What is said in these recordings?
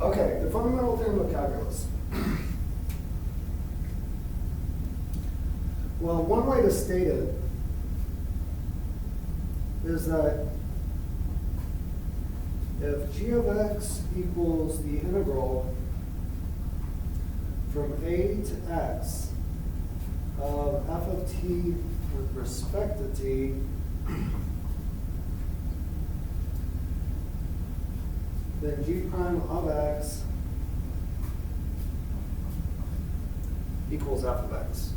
Okay, the fundamental theorem of calculus. Well, one way to state it is that if g of x equals the integral from a to x of f of t with respect to t, then g prime of x equals f of x.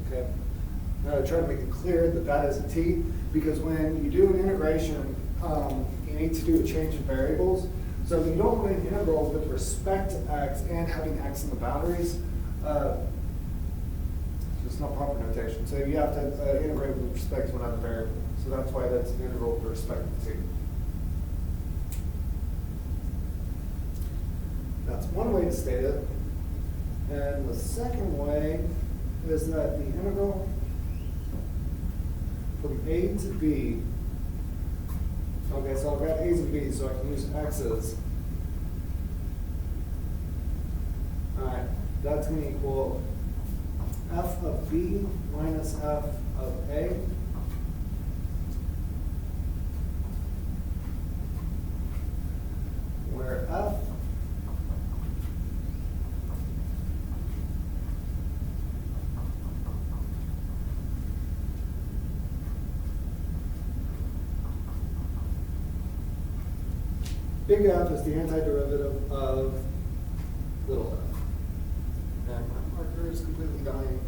Okay. Now I try to make it clear that that is a t, because when you do an integration, you need to do a change in variables. So if you don't want an integral with respect to x and having x in the boundaries, it's not proper notation. So you have to integrate with respect to another variable. So that's why that's an integral with respect to t. That's one way to state it. And the second way is that the integral from a to b, okay, so I've got a's and b's, so I can use x's. All right, that's going to equal f of b minus f of a. Where f big F is the antiderivative of little f. And my marker is completely dying.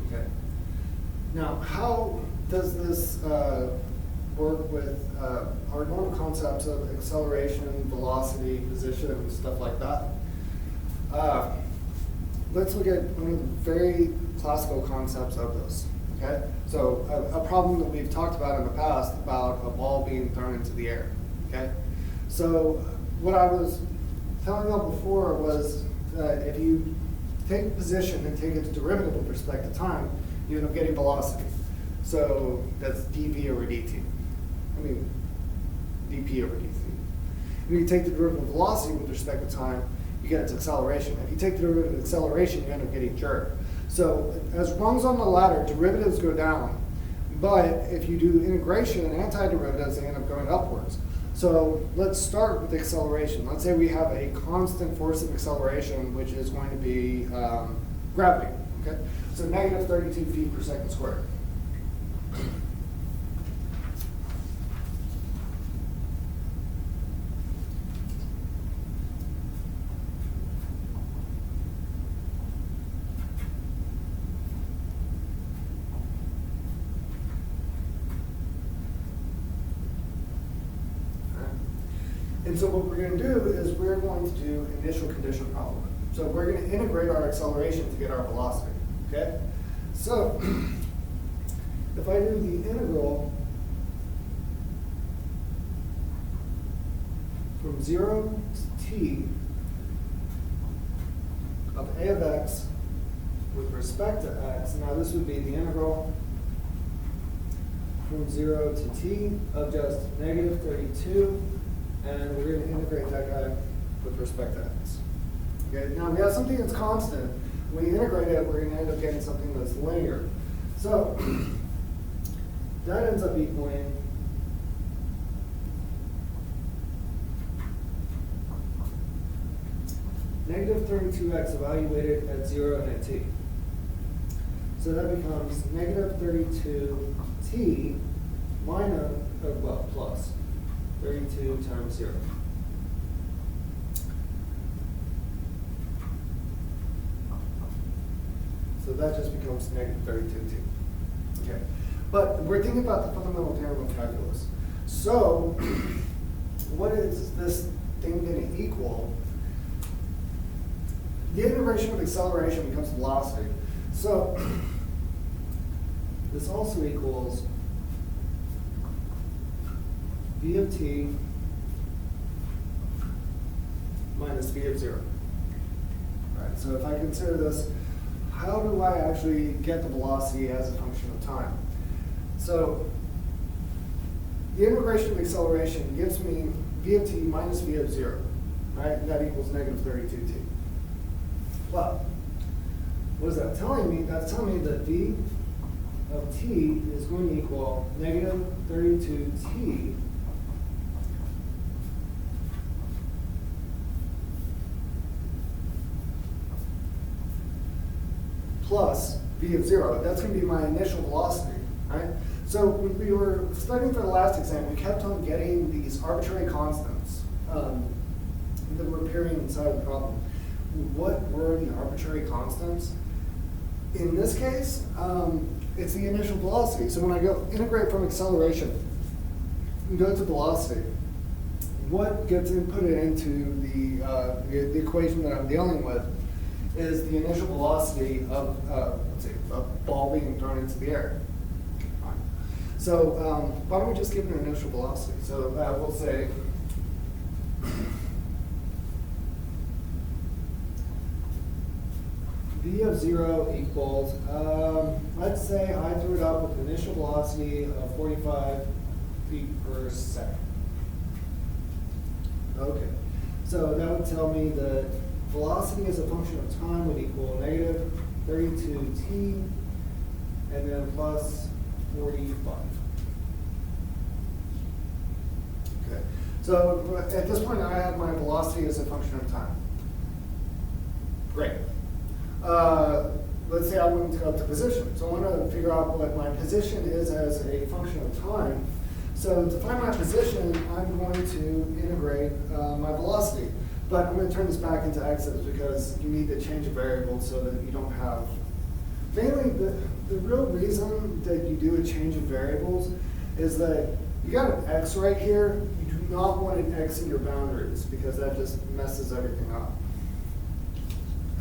Okay. Now, how does this work with our normal concepts of acceleration, velocity, position, stuff like that? Let's look at one of the very classical concepts of this. Okay, so a problem that we've talked about in the past about a ball being thrown into the air. Okay, so what I was telling you before was that if you take position and take its derivative with respect to time, you end up getting velocity. So that's dv over dt. I mean, dp over dt. If you take the derivative of velocity with respect to time, you get its acceleration. If you take the derivative of acceleration, you end up getting jerk. So as rungs on the ladder, derivatives go down. But if you do integration and antiderivatives, they end up going upwards. So let's start with acceleration. Let's say we have a constant force of acceleration, which is going to be gravity. Okay? So negative 32 feet per second squared. And so what we're going to do is we're going to do initial condition problem. So we're going to integrate our acceleration to get our velocity. Okay? So if I do the integral from 0 to t of a of x with respect to x, now this would be the integral from 0 to t of just negative 32. And we're going to integrate that guy with respect to x. Okay, now we have something that's constant. When we integrate it, we're going to end up getting something that's linear. So that ends up equaling negative 32x evaluated at 0 and at t. So that becomes negative 32t minus, well, plus 32 times 0. So that just becomes negative 32t. Okay. But we're thinking about the fundamental theorem of calculus. So what is this thing going to equal? The integration of acceleration becomes velocity. So this also equals v of t minus v of 0. All right, so if I consider this, how do I actually get the velocity as a function of time? So the integration of acceleration gives me v of t minus v of 0, right? And that equals negative 32t. Well, what is that telling me? That's telling me that v of t is going to equal negative 32t plus v of 0. That's going to be my initial velocity, right? So when we were studying for the last exam, we kept on getting these arbitrary constants that were appearing inside of the problem. What were the arbitrary constants? In this case, it's the initial velocity. So when I go integrate from acceleration and go to velocity, what gets inputted into the equation that I'm dealing with is the initial velocity of, let's say, a ball being thrown into the air. So why don't we just give it an initial velocity? So we'll say v of 0 equals, let's say I threw it up with an initial velocity of 45 feet per second. Okay, so that would tell me that velocity as a function of time would equal negative 32t and then plus 45. Okay, so at this point I have my velocity as a function of time. Great. Let's say I want to go up to position. So I want to figure out what my position is as a function of time. So to find my position, I'm going to integrate my velocity. But I'm going to turn this back into x's because you need to change a variable so that you don't have. Mainly, the real reason that you do a change of variables is that you got an x right here. You do not want an x in your boundaries because that just messes everything up.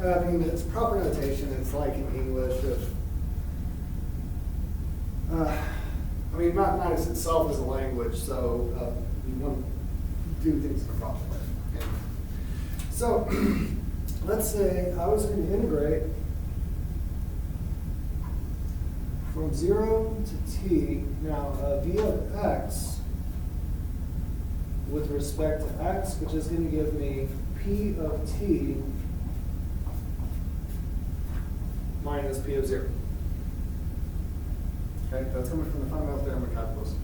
I mean, it's proper notation. It's like in English. I mean, mathematics itself is a language, so you want to do things in a proper way. Okay. So let's say I was going to integrate from 0 to t. Now, v of x with respect to x, which is going to give me p of t minus p of 0. Okay, that's coming from the fundamental theorem of calculus.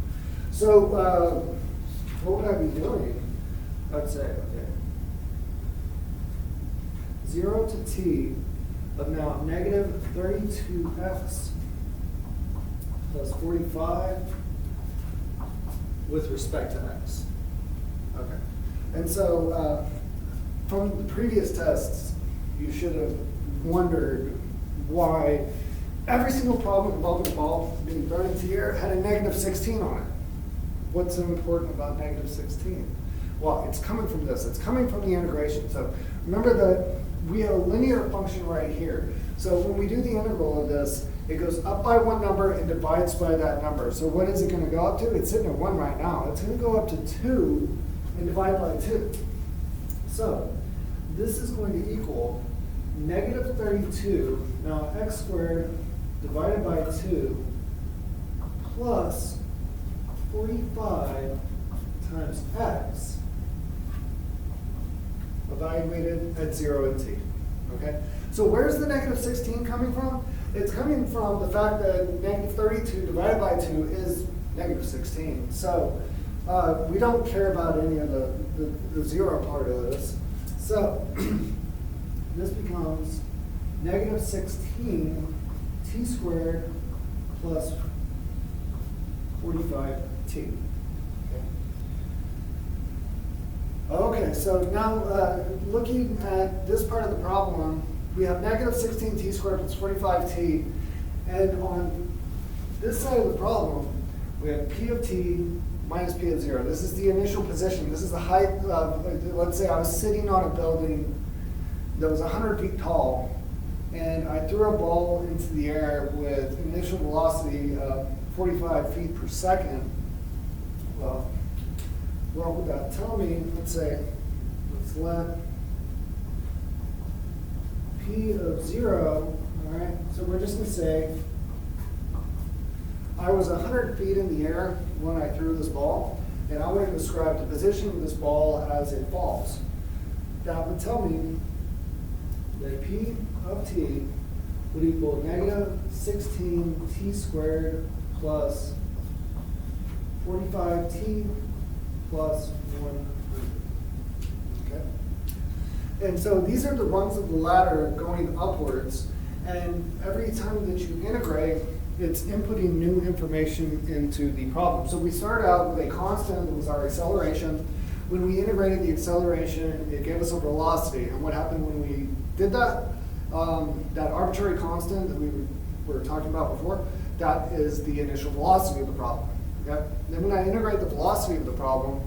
So what would I be doing? I'd say, okay, 0 to t of now negative 32x plus 45 with respect to x. Okay, and so from the previous tests, you should have wondered why every single problem involving a ball being thrown into the air had a negative 16 on it. What's so important about negative 16? Well, it's coming from this. It's coming from the integration. So remember that we have a linear function right here. So when we do the integral of this, it goes up by one number and divides by that number. So what is it going to go up to? It's sitting at 1 right now. It's going to go up to 2 and divide by 2. So this is going to equal negative 32, now x squared divided by 2 plus 45 times x evaluated at 0 and t. Okay? So where's the negative 16 coming from? It's coming from the fact that negative 32 divided by 2 is negative 16. So we don't care about any of the 0 part of this. So this becomes negative 16 t squared plus 45t. Okay, so now looking at this part of the problem, we have negative 16 t squared plus 45t, and on this side of the problem, we have p of t minus p of 0. This is the initial position. This is the height of, let's say I was sitting on a building that was 100 feet tall, and I threw a ball into the air with initial velocity of 45 feet per second. Well, what would that tell me? Let's say, let's let P of 0, all right, so we're just going to say I was 100 feet in the air when I threw this ball, and I want to describe the position of this ball as it falls. That would tell me that P of t would equal negative 16 t squared plus 45t plus 100. Okay? And so these are the rungs of the ladder going upwards, and every time that you integrate, it's inputting new information into the problem. So we started out with a constant that was our acceleration. When we integrated the acceleration, it gave us a velocity. And what happened when we did that? That arbitrary constant that we were talking about before, that is the initial velocity of the problem. Okay? Then when I integrate the velocity of the problem,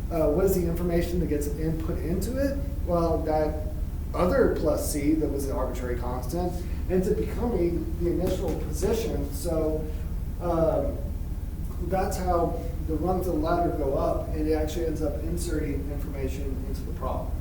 what is the information that gets input into it? Well, that other plus c that was the arbitrary constant ends up becoming the initial position. So that's how the rungs of the ladder go up, and it actually ends up inserting information into the problem.